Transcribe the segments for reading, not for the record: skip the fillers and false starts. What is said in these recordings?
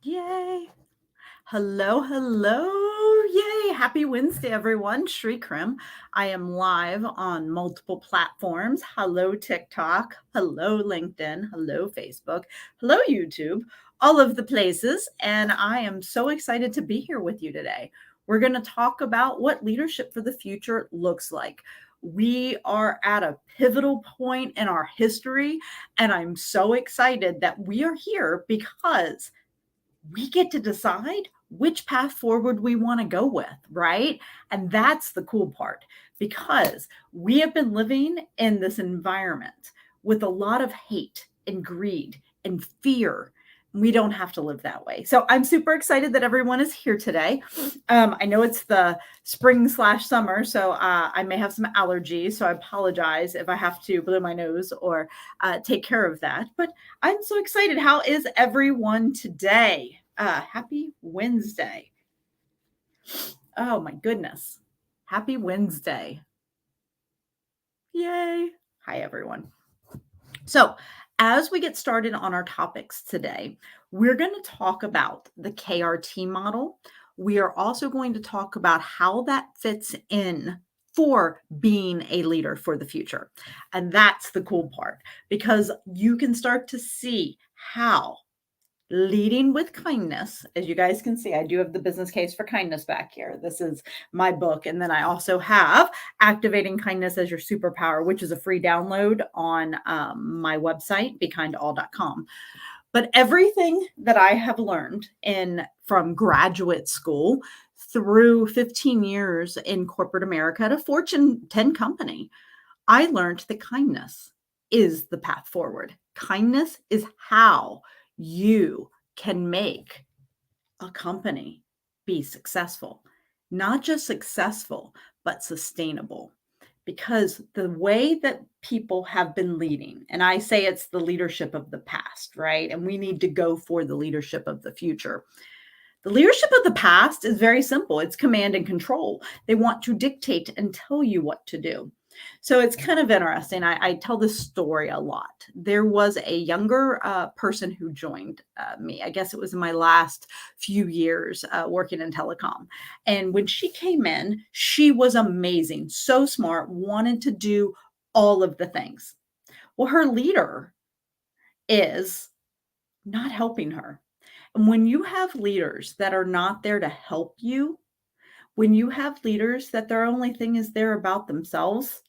Yay. Hello, hello. Yay. Happy Wednesday, everyone. Shri Krim. I am live on multiple platforms. Hello, TikTok. Hello, LinkedIn. Hello, Facebook. Hello, YouTube. All of the places. And I am so excited to be here with you today. We're going to talk about what leadership for the future looks like. We are at a pivotal point in our history, and I'm so excited that we are here because we get to decide which path forward we want to go with, right? And that's the cool part because we have been living in this environment with a lot of hate and greed and fear. We don't have to live that way. So I'm super excited that everyone is here today. I know it's the spring/summer, so I may have some allergies. So I apologize if I have to blow my nose or take care of that. But I'm so excited. How is everyone today? Happy Wednesday. Oh my goodness. Happy Wednesday. Yay. Hi, everyone. So, as we get started on our topics today, we're going to talk about the KRT model. We are also going to talk about how that fits in for being a leader for the future. And that's the cool part because you can start to see how leading with kindness, as you guys can see, I do have the business case for kindness back here. This is my book. And then I also have Activating Kindness as Your Superpower, which is a free download on my website, bekindall.com. But everything that I have learned from graduate school through 15 years in corporate America at a Fortune 10 company, I learned that kindness is the path forward. Kindness is how you can make a company be successful, not just successful, but sustainable. Because the way that people have been leading, and I say it's the leadership of the past, right? And we need to go for the leadership of the future. The leadership of the past is very simple. It's command and control. They want to dictate and tell you what to do. So it's kind of interesting. I tell this story a lot. There was a younger person who joined me. I guess it was in my last few years working in telecom. And when she came in, she was amazing, so smart, wanted to do all of the things. Well, her leader is not helping her. And when you have leaders that are not there to help you, when you have leaders that their only thing is they're about themselves,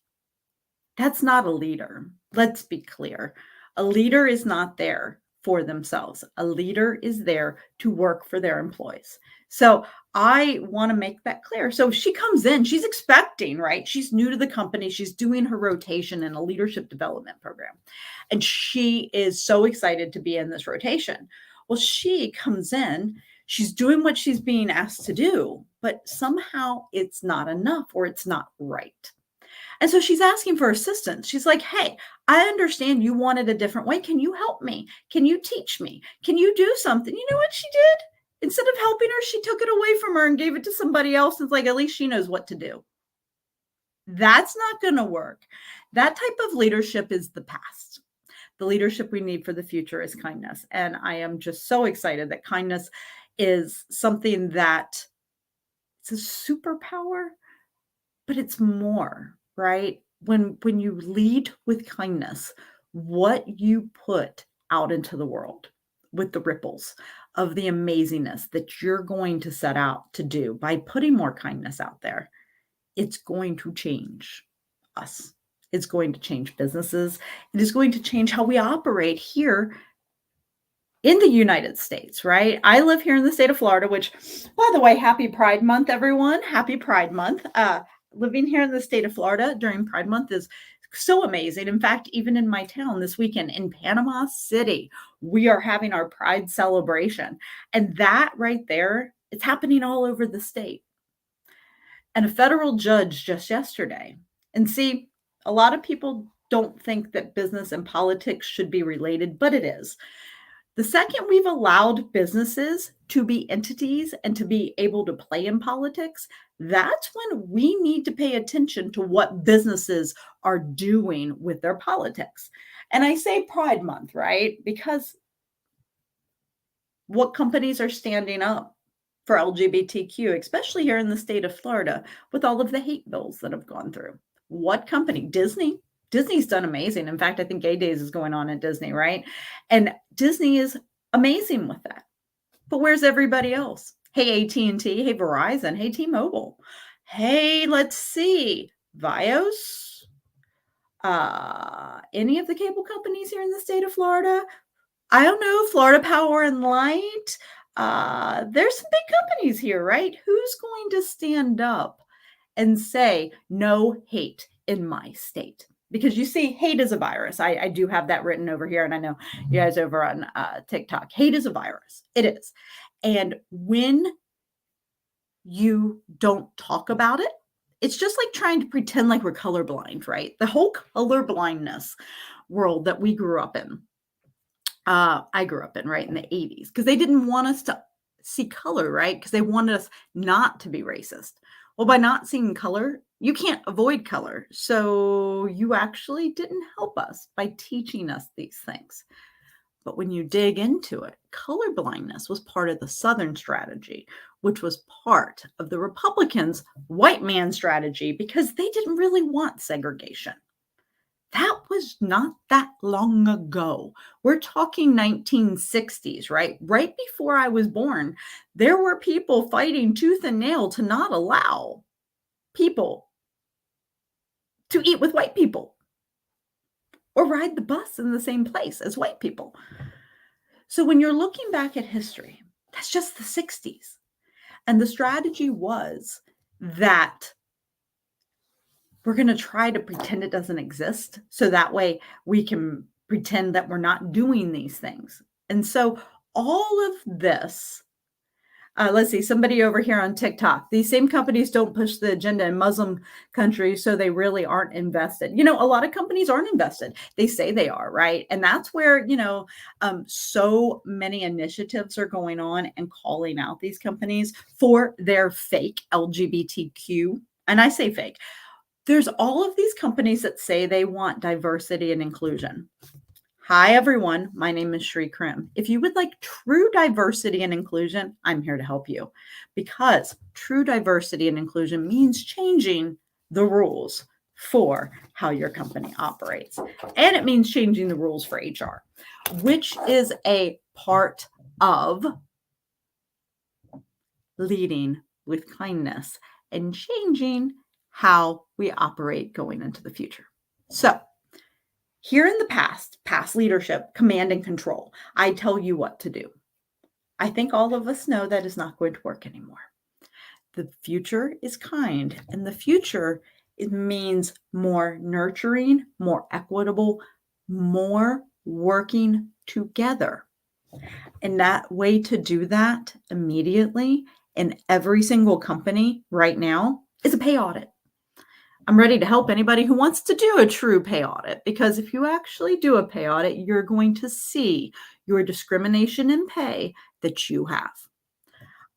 that's not a leader. Let's be clear. A leader is not there for themselves. A leader is there to work for their employees. So I want to make that clear. So she comes in, she's expecting, right? She's new to the company. She's doing her rotation in a leadership development program. And she is so excited to be in this rotation. Well, she comes in, she's doing what she's being asked to do, but somehow it's not enough or it's not right. And so she's asking for assistance. She's like, hey, I understand you wanted a different way. Can you help me? Can you teach me? Can you do something? You know what she did? Instead of helping her, she took it away from her and gave it to somebody else. It's like, at least she knows what to do. That's not going to work. That type of leadership is the past. The leadership we need for the future is kindness. And I am just so excited that kindness is something that it's a superpower, but it's more, right? When you lead with kindness, what you put out into the world with the ripples of the amazingness that you're going to set out to do by putting more kindness out there, it's going to change us. It's going to change businesses. It is going to change how we operate here in the United States, right? I live here in the state of Florida, which, by the way, happy Pride Month, everyone. Happy Pride Month. Living here in the state of Florida during Pride Month is so amazing. In fact, even in my town this weekend in Panama City, we are having our Pride celebration. And that right there, it's happening all over the state. And a federal judge just yesterday, and see, a lot of people don't think that business and politics should be related, but it is. The second we've allowed businesses to be entities and to be able to play in politics, that's when we need to pay attention to what businesses are doing with their politics. And I say Pride Month, right? Because What companies are standing up for LGBTQ, especially here in the state of Florida, with all of the hate bills that have gone through? What company? Disney. Disney's done amazing. In fact, I think Gay Days is going on at Disney, right? And Disney is amazing with that. But where's everybody else? Hey, AT&T. Hey, Verizon. Hey, T-Mobile. Hey, let's see. Vios. Any of the cable companies here in the state of Florida? I don't know, Florida Power and Light. There's some big companies here, right? Who's going to stand up and say no hate in my state? Because you see, hate is a virus. I do have that written over here, and I know you guys over on TikTok. Hate is a virus. It is. And when you don't talk about it, it's just like trying to pretend like we're colorblind, right? The whole colorblindness world that we grew up in. I grew up in, right, in the 80s, because they didn't want us to see color, right? Because they wanted us not to be racist. Well, by not seeing color, you can't avoid color. So you actually didn't help us by teaching us these things. But when you dig into it, color blindness was part of the Southern strategy, which was part of the Republicans' white man strategy because they didn't really want segregation. That was not that long ago. We're talking 1960s, right? Right before I was born, there were people fighting tooth and nail to not allow people to eat with white people or ride the bus in the same place as white people. So when you're looking back at history, that's just the 60s. And the strategy was that we're going to try to pretend it doesn't exist. So that way we can pretend that we're not doing these things. And so all of this, let's see, somebody over here on TikTok, these same companies don't push the agenda in Muslim countries, so they really aren't invested. You know, a lot of companies aren't invested. They say they are, right? And that's where, so many initiatives are going on and calling out these companies for their fake LGBTQ. And I say fake. There's all of these companies that say they want diversity and inclusion. Hi, everyone. My name is Shree Krim. If you would like true diversity and inclusion, I'm here to help you, because true diversity and inclusion means changing the rules for how your company operates. And it means changing the rules for HR, which is a part of leading with kindness and changing how we operate going into the future. So here in the past leadership, command and control, I tell you what to do. I think all of us know that is not going to work anymore. The future is kind, and the future, it means more nurturing, more equitable, more working together. And that way to do that immediately in every single company right now is a pay audit. I'm ready to help anybody who wants to do a true pay audit, because if you actually do a pay audit, you're going to see your discrimination in pay that you have.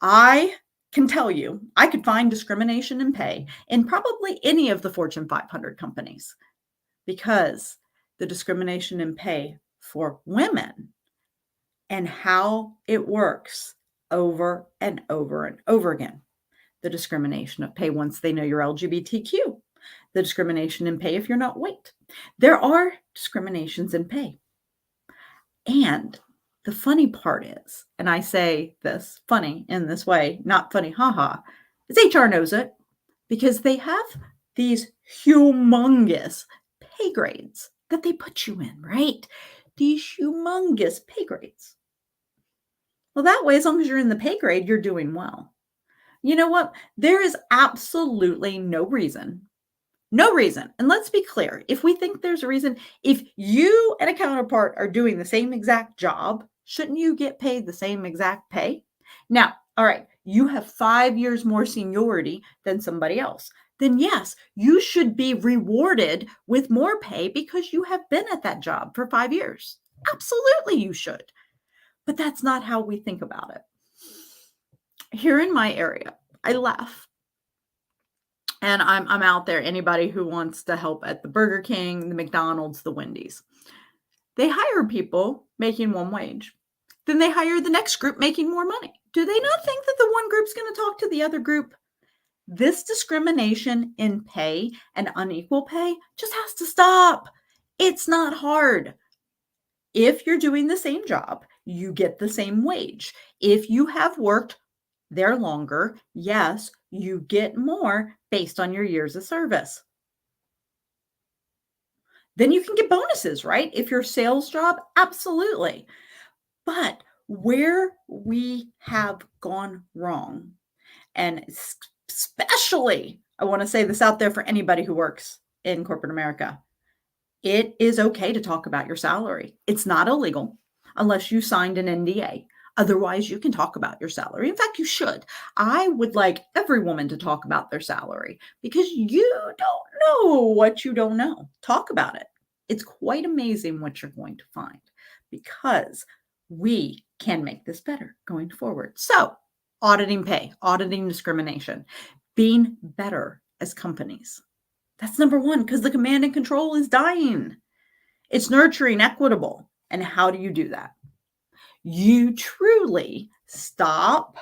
I can tell you, I could find discrimination in pay in probably any of the Fortune 500 companies, because the discrimination in pay for women and how it works over and over and over again. The discrimination of pay once they know you're LGBTQ. The discrimination in pay if you're not white. There are discriminations in pay. And the funny part is, and I say this funny in this way, not funny, haha, is HR knows it, because they have these humongous pay grades that they put you in, right? These humongous pay grades. Well, that way, as long as you're in the pay grade, you're doing well. You know what? There is absolutely no reason. No reason. And let's be clear. If we think there's a reason, if you and a counterpart are doing the same exact job, shouldn't you get paid the same exact pay? Now, all right, you have 5 years more seniority than somebody else. Then yes, you should be rewarded with more pay because you have been at that job for 5 years. Absolutely, you should. But that's not how we think about it. Here in my area, I laugh. And I'm out there. Anybody who wants to help at the Burger King, the McDonald's, the Wendy's, they hire people making one wage. Then they hire the next group making more money. Do they not think that the one group's going to talk to the other group? This discrimination in pay and unequal pay just has to stop. It's not hard. If you're doing the same job, you get the same wage. If you have worked there longer, yes, you get more based on your years of service. Then you can get bonuses, right? If you're a sales job, absolutely. But where we have gone wrong, and especially, I want to say this out there for anybody who works in corporate America, it is okay to talk about your salary. It's not illegal unless you signed an NDA. Otherwise, you can talk about your salary. In fact, you should. I would like every woman to talk about their salary because you don't know what you don't know. Talk about it. It's quite amazing what you're going to find because we can make this better going forward. So, auditing pay, auditing discrimination, being better as companies. That's number one because the command and control is dying. It's nurturing, equitable. And how do you do that? You truly stop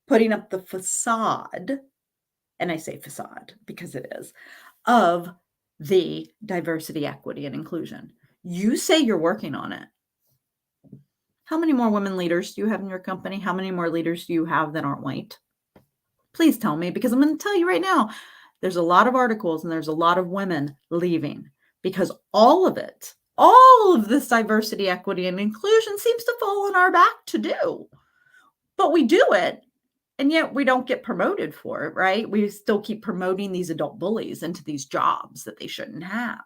putting up the facade, and I say facade because it is, of the diversity, equity, and inclusion. You say you're working on it. How many more women leaders do you have in your company? How many more leaders do you have that aren't white? Please tell me, because I'm going to tell you right now, there's a lot of articles and there's a lot of women leaving because all of this diversity, equity, and inclusion seems to fall on our back to do. But we do it, and yet we don't get promoted for it, right? We still keep promoting these adult bullies into these jobs that they shouldn't have,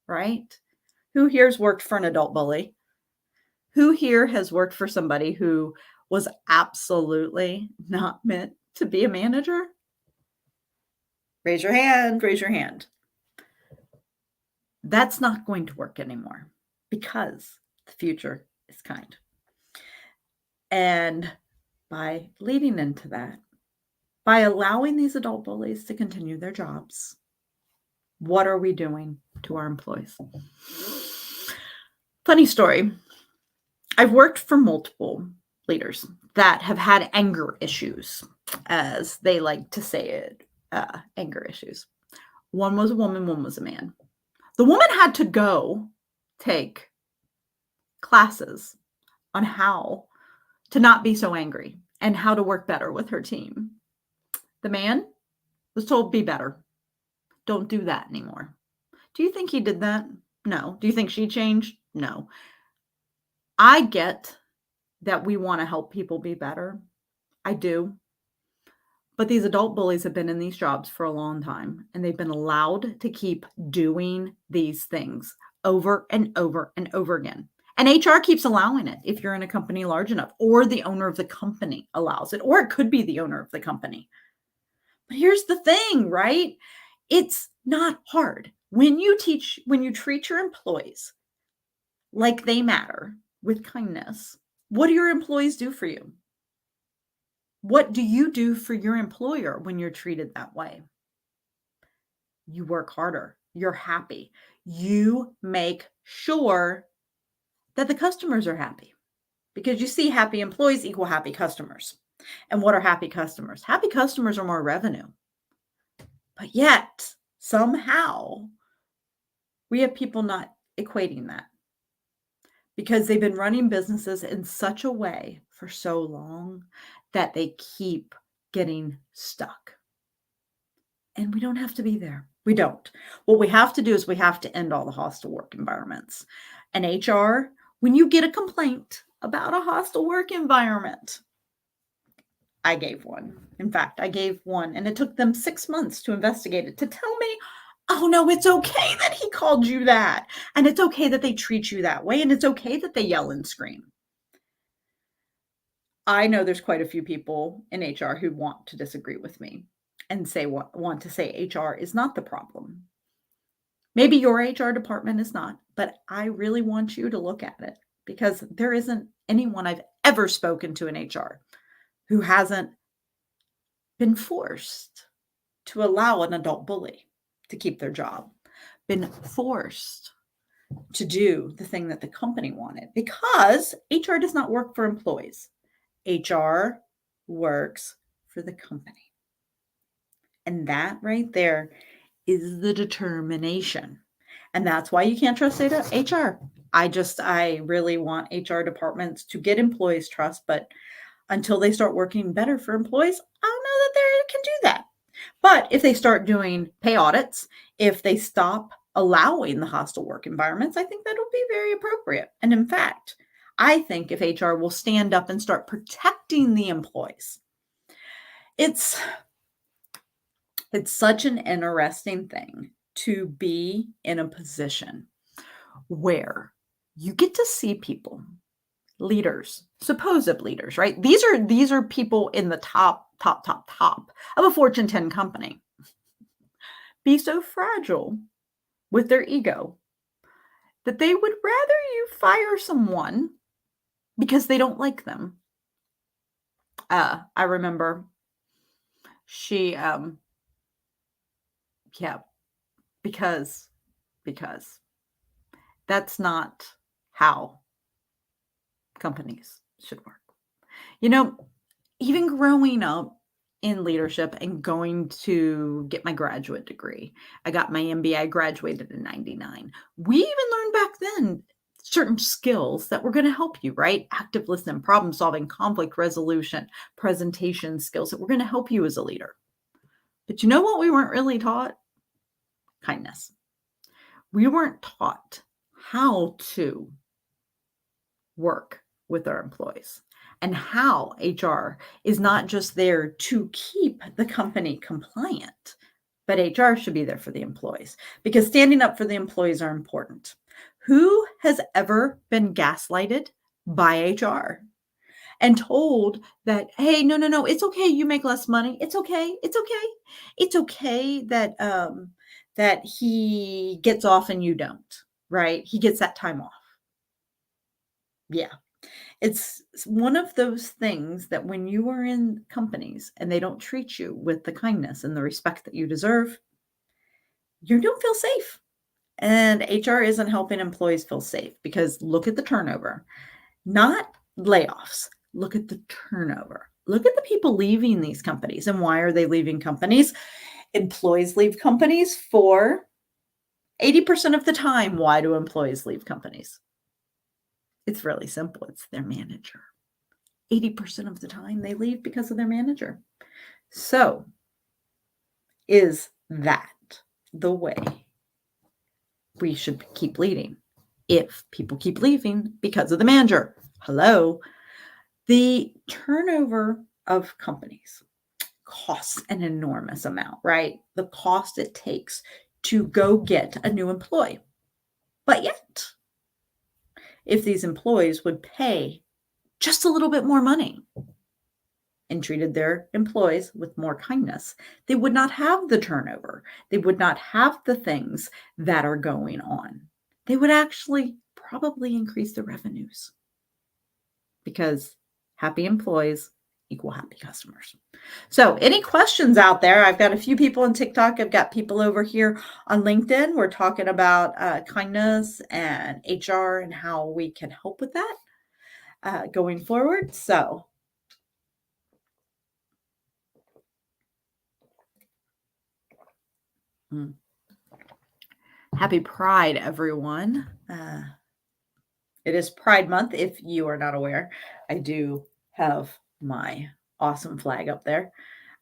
right? Who here has worked for an adult bully? Who here has worked for somebody who was absolutely not meant to be a manager? Raise your hand, raise your hand. That's not going to work anymore because the future is kind. And by leading into that, by allowing these adult bullies to continue their jobs, what are we doing to our employees? Funny story. I've worked for multiple leaders that have had anger issues, as they like to say it, anger issues. One was a woman, one was a man. The woman had to go take classes on how to not be so angry and how to work better with her team. The man was told, be better. Don't do that anymore. Do you think he did that? No. Do you think she changed? No. I get that we want to help people be better. I do. But these adult bullies have been in these jobs for a long time, and they've been allowed to keep doing these things over and over and over again. And HR keeps allowing it if you're in a company large enough, or the owner of the company allows it, or it could be the owner of the company. But here's the thing, right? It's not hard. When you treat your employees like they matter with kindness, what do your employees do for you? What do you do for your employer when you're treated that way? You work harder. You're happy. You make sure that the customers are happy because you see happy employees equal happy customers. And what are happy customers? Happy customers are more revenue. But yet, somehow, we have people not equating that because they've been running businesses in such a way for so long that they keep getting stuck. And we don't have to be there. We don't. What we have to do is we have to end all the hostile work environments. And HR, when you get a complaint about a hostile work environment, I gave one. In fact, I gave one, and it took them 6 months to investigate it, to tell me, oh no, it's okay that he called you that. And it's okay that they treat you that way. And it's okay that they yell and scream. I know there's quite a few people in HR who want to disagree with me and want to say HR is not the problem. Maybe your HR department is not, but I really want you to look at it because there isn't anyone I've ever spoken to in HR who hasn't been forced to allow an adult bully to keep their job, been forced to do the thing that the company wanted, because HR does not work for employees. HR works for the company. And that right there is the determination. And that's why you can't trust HR. I really want HR departments to get employees' trust, but until they start working better for employees, I don't know that they can do that. But if they start doing pay audits, if they stop allowing the hostile work environments, I think that'll be very appropriate. And in fact, I think if HR will stand up and start protecting the employees, it's such an interesting thing to be in a position where you get to see people, leaders, supposed leaders, right? These are people in the top of a Fortune 10 company be so fragile with their ego that they would rather you fire someone because they don't like them. I remember she, yeah, because that's not how companies should work. Even growing up in leadership and going to get my graduate degree, I got my MBA, I graduated in 99. We even learned back then certain skills that were going to help you, right? Active listening, problem solving, conflict resolution, presentation skills that were going to help you as a leader. But you know what we weren't really taught? Kindness. We weren't taught how to work with our employees and how HR is not just there to keep the company compliant, but HR should be there for the employees, because standing up for the employees are important. Who has ever been gaslighted by HR and told that, hey, no, it's okay, you make less money. It's okay. It's okay that that he gets off and you don't, right? He gets that time off. Yeah. It's one of those things that when you are in companies and they don't treat you with the kindness and the respect that you deserve, you don't feel safe. And HR isn't helping employees feel safe, because look at the turnover, not layoffs. Look at the turnover. Look at the people leaving these companies. And why are they leaving companies? Employees leave companies for 80% of the time. Why do employees leave companies? It's really simple. It's their manager. 80% of the time they leave because of their manager. So, is that the way we should keep leading? If people keep leaving because of the manager, hello, the turnover of companies costs an enormous amount, right? The cost it takes to go get a new employee. But yet, if these employees would pay just a little bit more money and treated their employees with more kindness, they would not have the turnover. They would not have the things that are going on. They would actually probably increase their revenues, because happy employees equal happy customers. So any questions out there? I've got a few people on TikTok. I've got people over here on LinkedIn. We're talking about kindness and HR and how we can help with that going forward. So happy Pride, everyone. It is Pride Month. If you are not aware, I do have my awesome flag up there.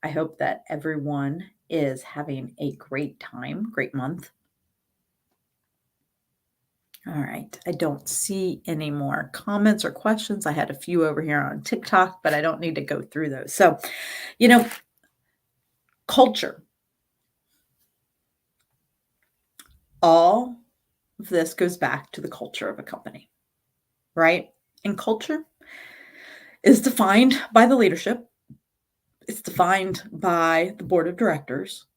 I hope that everyone is having a great time, great month. All right. I don't see any more comments or questions. I had a few over here on TikTok, but I don't need to go through those. So, culture. All of this goes back to the culture of a company, right? And culture is defined by the leadership. It's defined by the board of directors.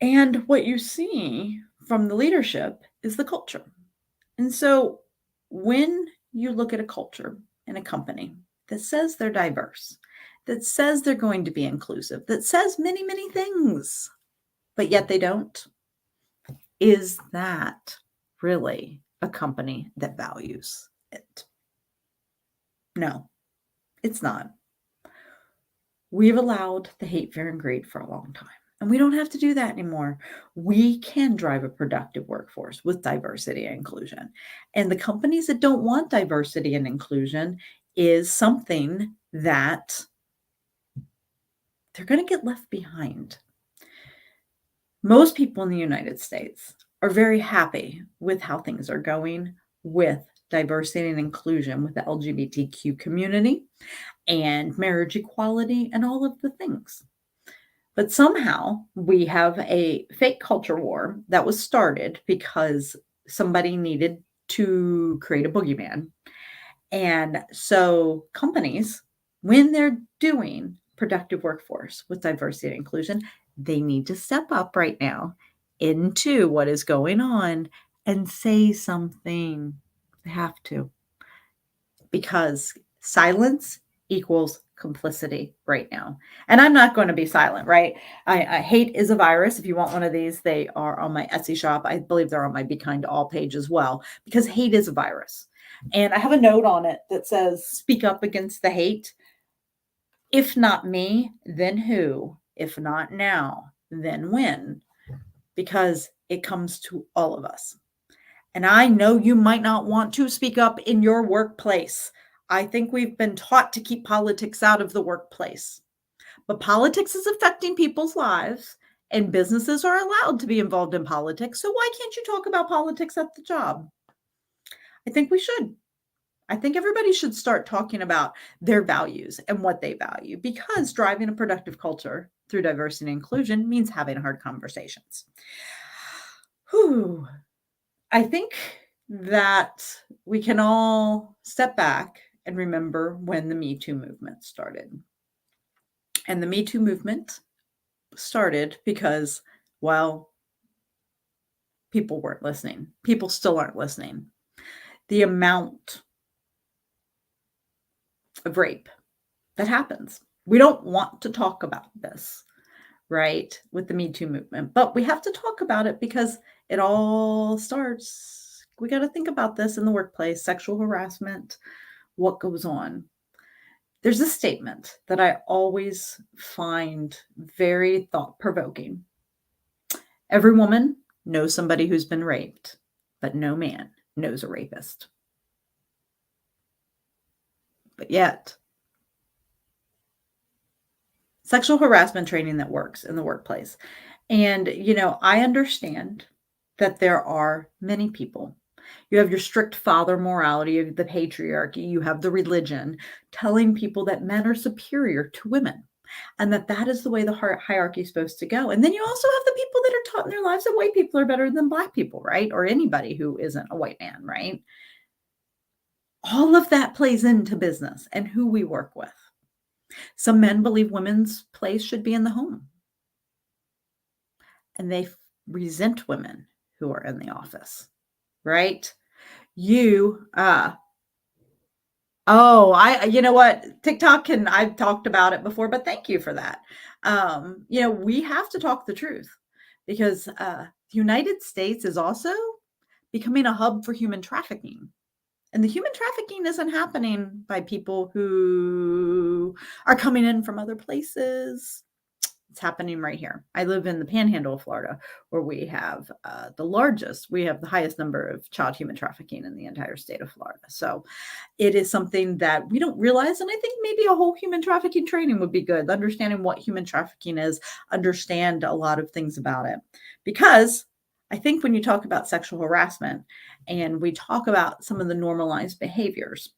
And what you see from the leadership is the culture. And so when you look at a culture in a company that says they're diverse, that says they're going to be inclusive, that says many, many things, but yet they don't, is that really a company that values it. No, it's not. We've allowed the hate, fear, and greed for a long time. And we don't have to do that anymore. We can drive a productive workforce with diversity and inclusion. And the companies that don't want diversity and inclusion is something that they're going to get left behind. Most people in the United States are very happy with how things are going with diversity and inclusion with the LGBTQ community and marriage equality and all of the things. But somehow we have a fake culture war that was started because somebody needed to create a boogeyman. And so companies, when they're doing productive workforce with diversity and inclusion, they need to step up right now into what is going on and say something. They have to, because silence equals complicity right now. And I'm not going to be silent, right? I hate is a virus. If you want one of these, they are on my Etsy shop. I believe they're on my Be Kind to All page as well, because hate is a virus. And I have a note on it that says, speak up against the hate. If not me, then who? If not now, then when? Because it comes to all of us. And I know you might not want to speak up in your workplace. I think we've been taught to keep politics out of the workplace. But politics is affecting people's lives, and businesses are allowed to be involved in politics. So why can't you talk about politics at the job? I think we should. I think everybody should start talking about their values and what they value, because driving a productive culture through diversity and inclusion means having hard conversations. Whew. I think that we can all step back and remember when the Me Too movement started. And the Me Too movement started because, well, people weren't listening. People still aren't listening. The amount of rape that happens. We don't want to talk about this, right, with the Me Too movement, but we have to talk about it because it all starts. We got to think about this in the workplace, sexual harassment, what goes on. There's a statement that I always find very thought-provoking. Every woman knows somebody who's been raped, but no man knows a rapist. But yet, sexual harassment training that works in the workplace. And, I understand that there are many people. You have your strict father morality, you have the patriarchy, you have the religion telling people that men are superior to women, and that is the way the hierarchy is supposed to go. And then you also have the people that are taught in their lives that white people are better than black people, right? Or anybody who isn't a white man, right? All of that plays into business and who we work with. Some men believe women's place should be in the home, and they resent women who are in the office, right? You you know what? TikTok, and I've talked about it before, but thank you for that. We have to talk the truth, because the United States is also becoming a hub for human trafficking. And the human trafficking isn't happening by people who are coming in from other places. It's happening right here. I live in the Panhandle of Florida, where we have the highest number of child human trafficking in the entire state of Florida. So it is something that we don't realize. And I think maybe a whole human trafficking training would be good. Understanding what human trafficking is, understand a lot of things about it. Because I think when you talk about sexual harassment and we talk about some of the normalized behaviors,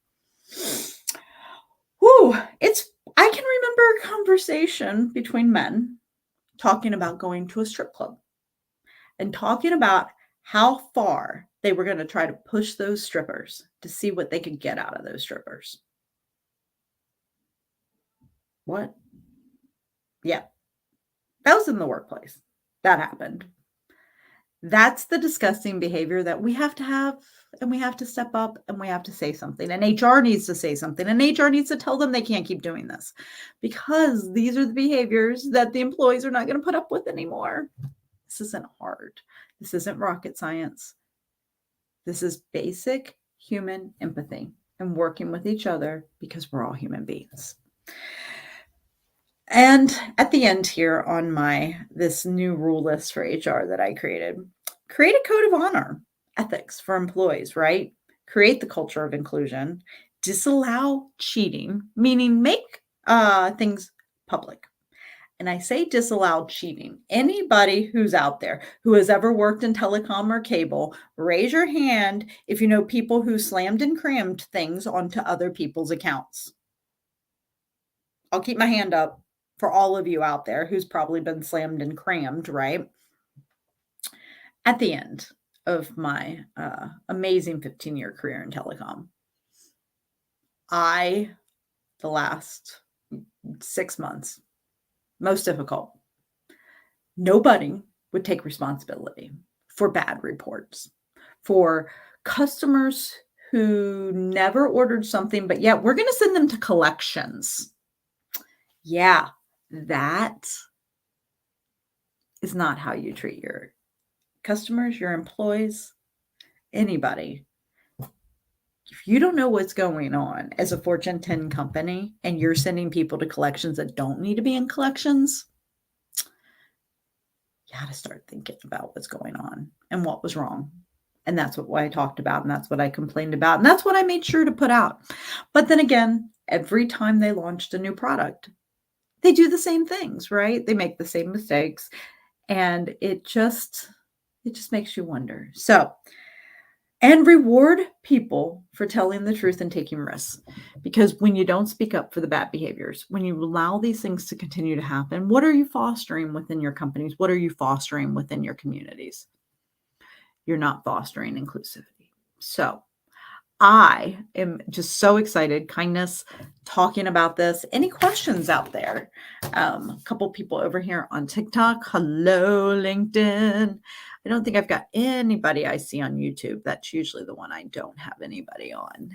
I can remember a conversation between men talking about going to a strip club and talking about how far they were going to try to push those strippers to see what they could get out of those strippers. What? Yeah. That was in the workplace. That happened. That's the disgusting behavior that we have to have, and we have to step up, and we have to say something. And HR needs to say something, and HR needs to tell them they can't keep doing this, because these are the behaviors that the employees are not going to put up with anymore. This isn't hard. This isn't rocket science. This is basic human empathy and working with each other because we're all human beings. And at the end here on this new rule list for HR that I create a code of honor, ethics for employees, right? Create the culture of inclusion, disallow cheating, meaning make things public. And I say disallow cheating. Anybody who's out there who has ever worked in telecom or cable, raise your hand if you know people who slammed and crammed things onto other people's accounts. I'll keep my hand up for all of you out there who's probably been slammed and crammed, right? At the end of my amazing 15-year career in telecom, the last 6 months, most difficult, nobody would take responsibility for bad reports, for customers who never ordered something, but yet we're going to send them to collections. Yeah, that is not how you treat your customers, your employees, anybody. If you don't know what's going on as a Fortune 10 company and you're sending people to collections that don't need to be in collections, you got to start thinking about what's going on and what was wrong. And that's what I talked about, and that's what I complained about, and that's what I made sure to put out. But then again, every time they launched a new product, they do the same things, right? They make the same mistakes, and it just makes you wonder. So, and reward people for telling the truth and taking risks. Because when you don't speak up for the bad behaviors, when you allow these things to continue to happen, what are you fostering within your companies? What are you fostering within your communities? You're not fostering inclusivity. So I am just so excited. Kindness, talking about this. Any questions out there? A couple people over here on TikTok. Hello, LinkedIn. I don't think I've got anybody I see on YouTube. That's usually the one I don't have anybody on.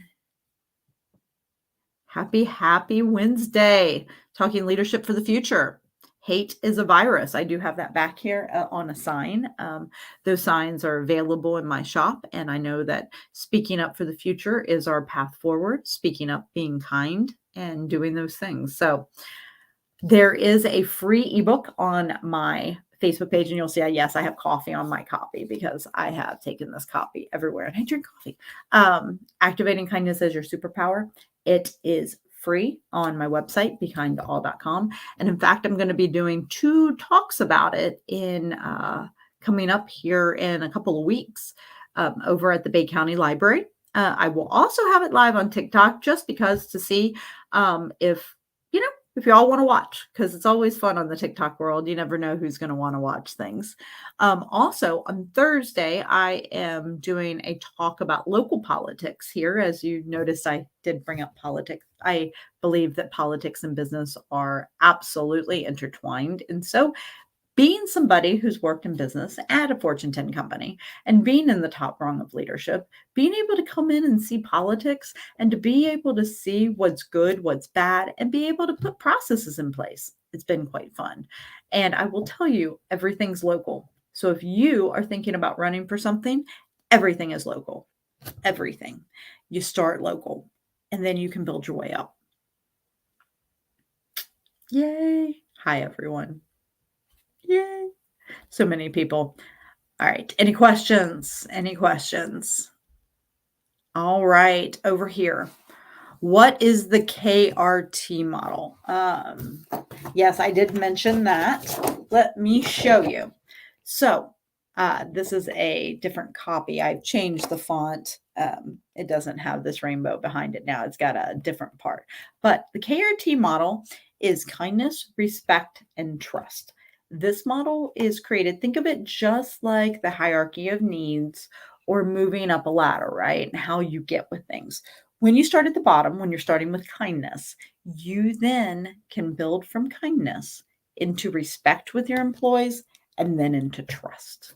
Happy Wednesday. Talking leadership for the future. Hate is a virus. I do have that back here on a sign. Those signs are available in my shop. And I know that speaking up for the future is our path forward. Speaking up, being kind, and doing those things. So there is a free ebook on my Facebook page, and you'll see, yes, I have coffee on my copy because I have taken this copy everywhere and I drink coffee. Activating Kindness as Your Superpower. It is free on my website, bekindall.com. And in fact, I'm going to be doing 2 talks about it in coming up here in a couple of weeks over at the Bay County Library. I will also have it live on TikTok just because to see if y'all want to watch, because it's always fun on the TikTok world. You never know who's going to want to watch things. Also, on Thursday, I am doing a talk about local politics here. As you noticed, I did bring up politics. I believe that politics and business are absolutely intertwined. And so being somebody who's worked in business at a Fortune 10 company and being in the top rung of leadership, being able to come in and see politics and to be able to see what's good, what's bad, and be able to put processes in place. It's been quite fun. And I will tell you, everything's local. So if you are thinking about running for something, everything is local. Everything. You start local and then you can build your way up. Yay. Hi, everyone. Yay. So many people. All right. Any questions? Any questions? All right. Over here. What is the KRT model? Yes, I did mention that. Let me show you. So this is a different copy. I've changed the font. It doesn't have this rainbow behind it now. It's got a different part. But the KRT model is kindness, respect, and trust. This model is created, think of it just like the hierarchy of needs or moving up a ladder, right? And how you get with things. When you start at the bottom, when you're starting with kindness, you then can build from kindness into respect with your employees and then into trust.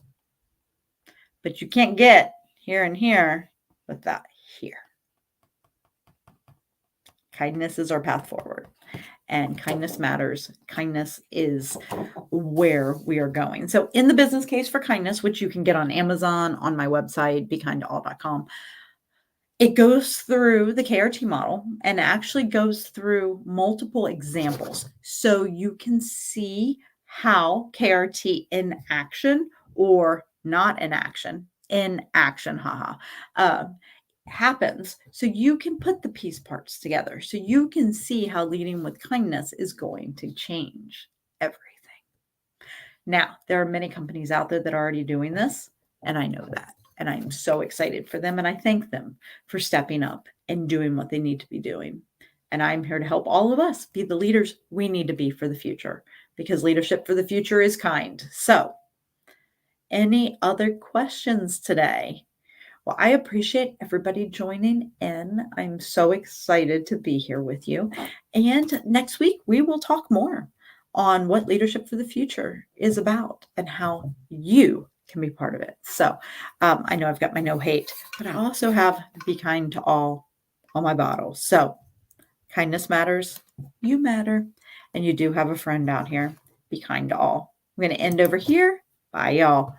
But you can't get here and here without here. Kindness is our path forward. and kindness matters. Kindness is where we are going. So in the business case for kindness, which you can get on Amazon, on my website, bekindtoall.com, it goes through the KRT model and actually goes through multiple examples. So you can see how KRT in action or not in action, haha, happens. So you can put the piece parts together. So you can see how leading with kindness is going to change everything. Now, there are many companies out there that are already doing this, and I know that. And I'm so excited for them. And I thank them for stepping up and doing what they need to be doing. And I'm here to help all of us be the leaders we need to be for the future, because leadership for the future is kind. So, any other questions today? Well, I appreciate everybody joining in. I'm so excited to be here with you. And next week, we will talk more on what leadership for the future is about and how you can be part of it. So I know I've got my no hate, but I also have be kind to all on my bottles. So kindness matters, you matter, and you do have a friend out here. Be kind to all. I'm going to end over here. Bye, y'all.